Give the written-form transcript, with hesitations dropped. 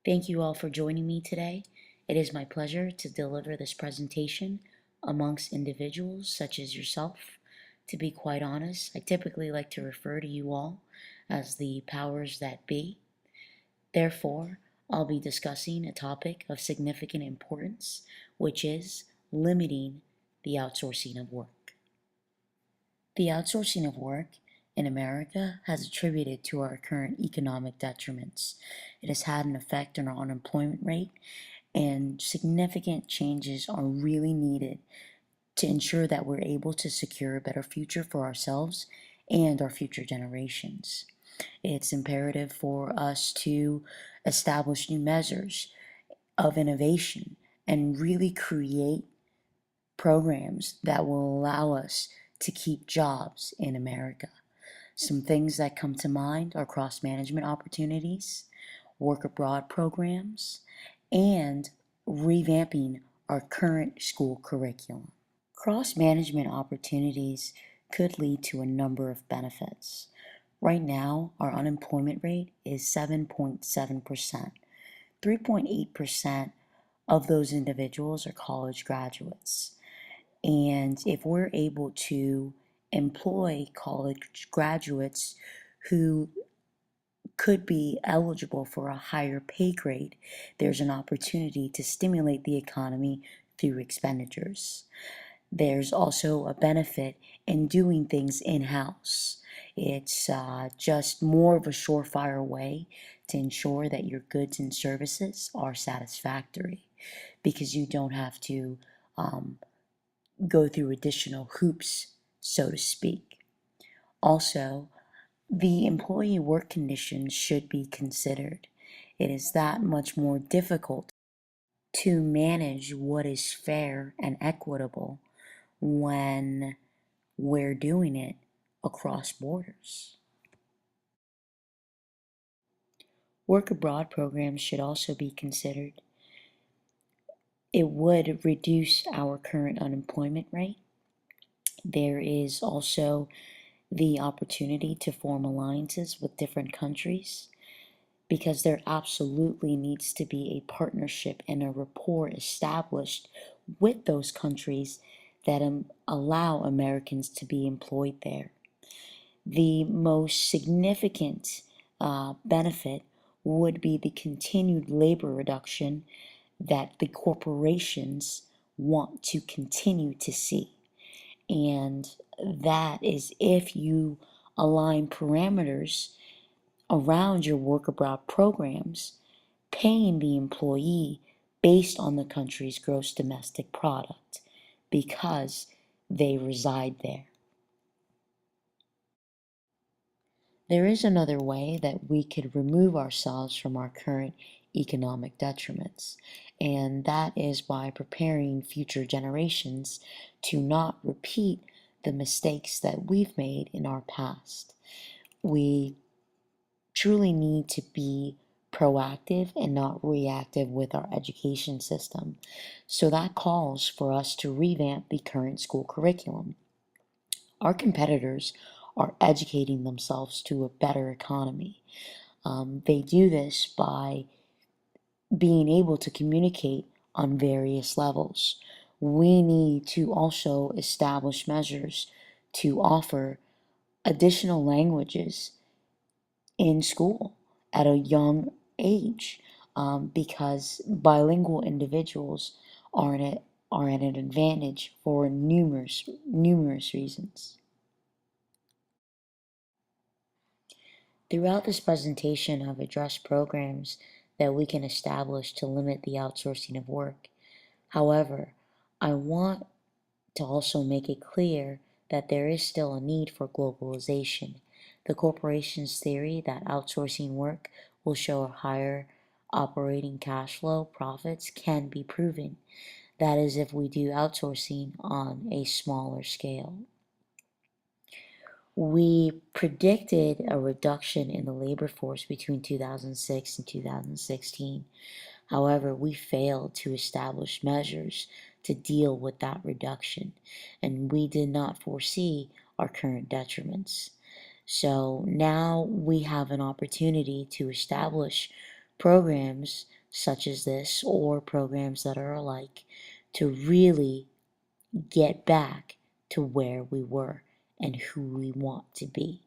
Thank you all for joining me today. It is my pleasure to deliver this presentation amongst individuals such as yourself. To be quite honest, I typically like to refer to you all as the powers that be. Therefore, I'll be discussing a topic of significant importance, which is limiting the outsourcing of work. The outsourcing of work in America has attributed to our current economic detriments. It has had an effect on our unemployment rate, and significant changes are really needed to ensure that we're able to secure a better future for ourselves and our future generations. It's imperative for us to establish new measures of innovation and really create programs that will allow us to keep jobs in America. Some things that come to mind are cross-management opportunities, work abroad programs, and revamping our current school curriculum. Cross-management opportunities could lead to a number of benefits. Right now, our unemployment rate is 7.7%. 3.8% of those individuals are college graduates. And if we're able to employ college graduates who could be eligible for a higher pay grade, there's an opportunity to stimulate the economy through expenditures. There's also a benefit in doing things in-house. It's just more of a surefire way to ensure that your goods and services are satisfactory because you don't have to go through additional hoops, so to speak. Also, the employee work conditions should be considered. It is that much more difficult to manage what is fair and equitable when we're doing it across borders. Work abroad programs should also be considered. It would reduce our current unemployment rate. There is also the opportunity to form alliances with different countries because there absolutely needs to be a partnership and a rapport established with those countries that allow Americans to be employed there. The most significant benefit would be the continued labor reduction that the corporations want to continue to see. And that is if you align parameters around your work abroad programs, paying the employee based on the country's gross domestic product because they reside there. There is another way that we could remove ourselves from our current economic detriments, and that is by preparing future generations to not repeat the mistakes that we've made in our past. We truly need to be proactive and not reactive with our education system. So that calls for us to revamp the current school curriculum. Our competitors are educating themselves to a better economy. They do this by being able to communicate on various levels. We need to also establish measures to offer additional languages in school at a young age because bilingual individuals are at an advantage for numerous reasons. Throughout this presentation, I've addressed programs that we can establish to limit the outsourcing of work. However, I want to also make it clear that there is still a need for globalization. The corporation's theory that outsourcing work will show a higher operating cash flow profits can be proven. That is if we do outsourcing on a smaller scale. We predicted a reduction in the labor force between 2006 and 2016. However, we failed to establish measures to deal with that reduction, and we did not foresee our current detriments. So now we have an opportunity to establish programs such as this or programs that are alike to really get back to where we were and who we want to be.